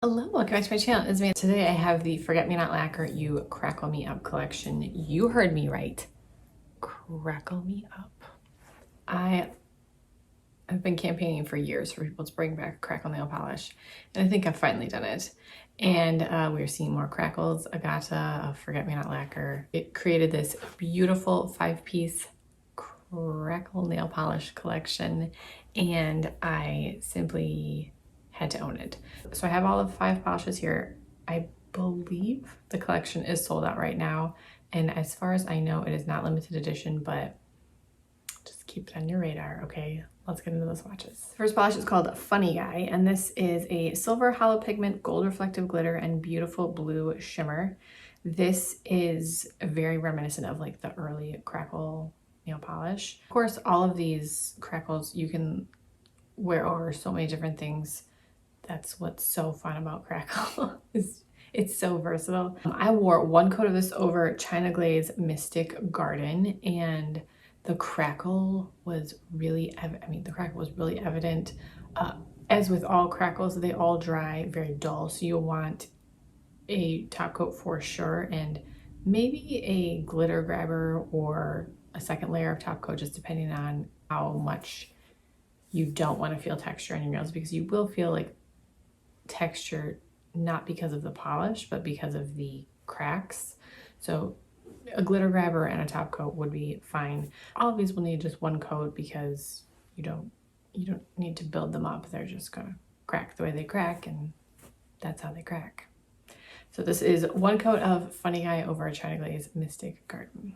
Hello, welcome back to my channel. It's me. Today I have the Forget Me Not Lacquer You Crackle Me Up collection. You heard me right. Crackle Me Up. I have been campaigning for years for people to bring back crackle nail polish, and I think I've finally done it. And we're seeing more crackles. Agata of Forget Me Not Lacquer. It created this beautiful 5-piece crackle nail polish collection, and I simply had to own it. So I have all of 5 polishes here. I believe the collection is sold out right now, and as far as I know, it is not limited edition, but just keep it on your radar, okay? Let's get into the swatches. First polish is called Funny Guy, and this is a silver hollow pigment, gold reflective glitter, and beautiful blue shimmer. This is very reminiscent of like the early crackle nail polish. Of course, all of these crackles you can wear over so many different things. That's what's so fun about Crackle. It's so versatile. I wore 1 coat of this over China Glaze Mystic Garden, and the crackle was really, the crackle was really evident. As with all crackles, they all dry very dull, so you'll want a top coat for sure, and maybe a glitter grabber or a second layer of top coat, just depending on how much you don't want to feel texture on your nails, because you will feel like texture not because of the polish but because of the cracks. So a glitter grabber and a top coat would be fine. All of these will need just 1 coat because you don't need to build them up. They're just gonna crack the way they crack, and that's how they crack. So this is 1 coat of Funny Guy over a China Glaze Mystic Garden.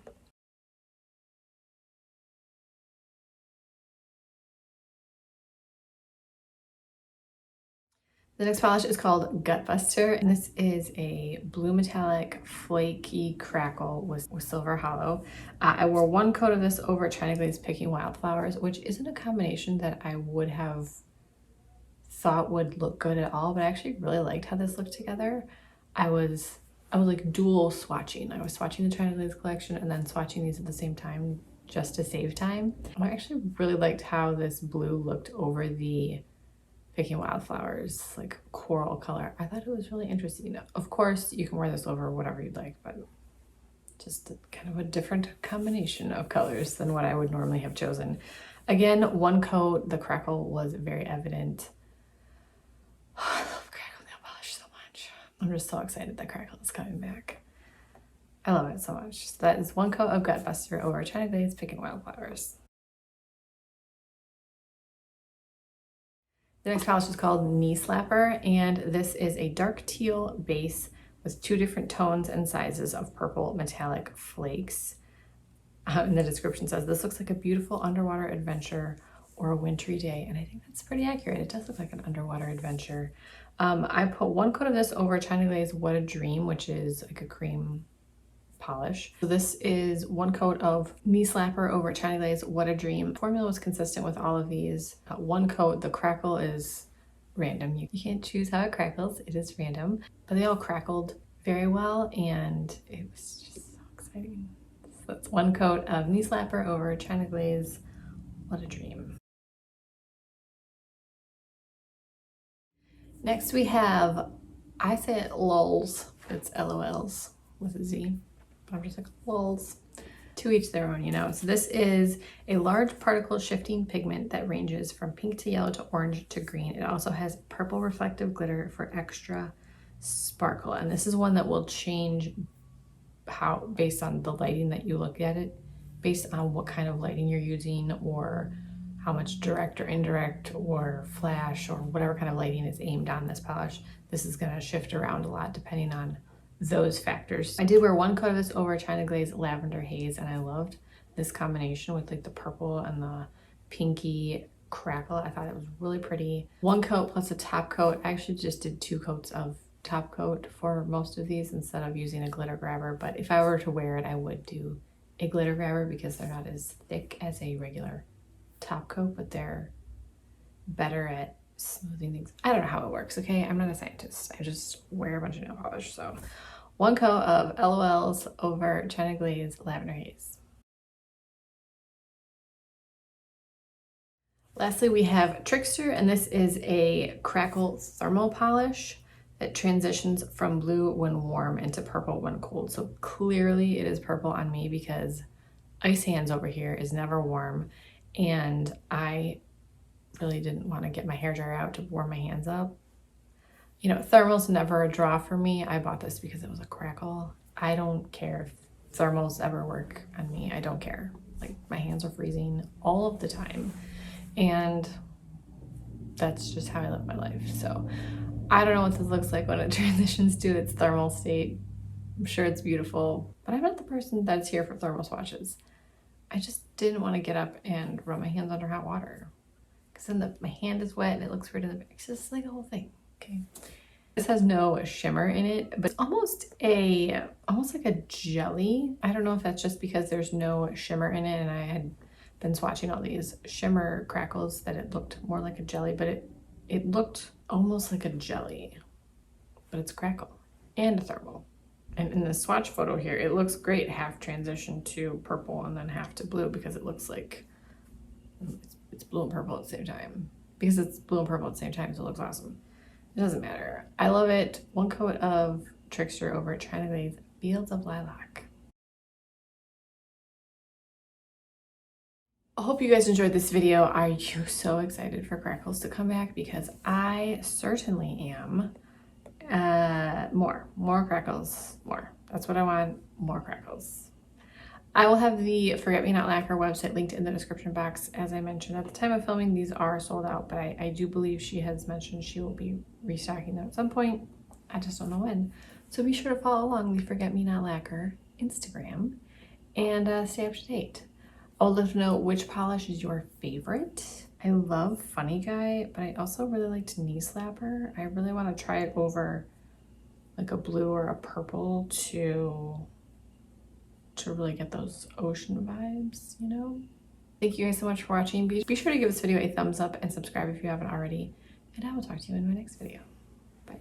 The next polish is called Gutbuster, and this is a blue metallic flaky crackle with silver hollow. I wore 1 coat of this over China Glaze Picking Wildflowers, which isn't a combination that I would have thought would look good at all, but I actually really liked how this looked together. I was like dual swatching. I was swatching the China Glaze collection and then swatching these at the same time just to save time. I actually really liked how this blue looked over the Picking Wildflowers, like coral color. I thought it was really interesting. Of course, you can wear this over whatever you'd like, but just kind of a different combination of colors than what I would normally have chosen. Again, 1 coat. The crackle was very evident. Oh, I love crackle nail polish so much. I'm just so excited that crackle is coming back. I love it so much. So that is 1 coat of Gutbuster over China Glaze Picking Wildflowers. The next polish is called Knee Slapper, and this is a dark teal base with 2 different tones and sizes of purple metallic flakes. And the description says, this looks like a beautiful underwater adventure or a wintry day, and I think that's pretty accurate. It does look like an underwater adventure. I put 1 coat of this over China Glaze What a Dream, which is like a cream polish. So this is 1 coat of Knee Slapper over China Glaze What a Dream. Formula was consistent with all of these. 1 coat. The crackle is random. You can't choose how it crackles. It is random, but they all crackled very well, and it was just so exciting. So that's 1 coat of Knee Slapper over China Glaze What a Dream. Next we have, I say it lols, it's LOLs with a Z. I'm just like, lols. To each their own, you know. So this is a large particle shifting pigment that ranges from pink to yellow to orange to green. It also has purple reflective glitter for extra sparkle. And this is one that will change how, based on the lighting that you look at it, based on what kind of lighting you're using, or how much direct or indirect or flash or whatever kind of lighting is aimed on this polish. This is going to shift around a lot depending on those factors. I did wear 1 coat of this over China Glaze Lavender Haze, and I loved this combination with like the purple and the pinky crackle. I thought it was really pretty. 1 coat plus a top coat. I actually just did 2 coats of top coat for most of these instead of using a glitter grabber, but if I were to wear it, I would do a glitter grabber because they're not as thick as a regular top coat, but they're better at smoothing things. I don't know how it works, okay? I'm not a scientist. I just wear a bunch of nail polish. So 1 coat of LOLs over China Glaze Lavender Haze. Lastly, we have Trickster, and this is a Crackle thermal polish It transitions from blue when warm into purple when cold. So clearly it is purple on me because ice hands over here is never warm, and I really didn't want to get my hair dryer out to warm my hands up. You know, thermal's never a draw for me. I bought this because it was a Crackle. I don't care if thermals ever work on me. I don't care. Like, my hands are freezing all of the time, and that's just how I live my life. So I don't know what this looks like when it transitions to its thermal state. I'm sure it's beautiful, but I'm not the person that's here for thermal swatches. I just didn't want to get up and run my hands under hot water because then my hand is wet and it looks weird in the back. It's just like a whole thing. Okay. This has no shimmer in it, but it's almost like a jelly. I don't know if that's just because there's no shimmer in it and I had been swatching all these shimmer crackles that it looked more like a jelly, but it looked almost like a jelly, but it's Crackle and a thermal. And in the swatch photo here, it looks great, half transition to purple and then half to blue, because it looks like it's blue and purple at the same time. Because it's blue and purple at the same time, so it looks awesome. It doesn't matter. I love it. One coat of Trickster over China Glaze Fields of Lilac. I hope you guys enjoyed this video. Are you so excited for Crackles to come back? Because I certainly am. More Crackles, more. That's what I want, more Crackles. I will have the Forget Me Not Lacquer website linked in the description box. As I mentioned at the time of filming, these are sold out, but I do believe she has mentioned she will be restocking them at some point. I just don't know when. So be sure to follow along the Forget Me Not Lacquer Instagram and stay up to date. I would love to know which polish is your favorite. I love Funny Guy, but I also really liked Knee Slapper. I really want to try it over like a blue or a purple to really get those ocean vibes, you know? Thank you guys so much for watching. Be sure to give this video a thumbs up and subscribe if you haven't already. And I will talk to you in my next video. Bye.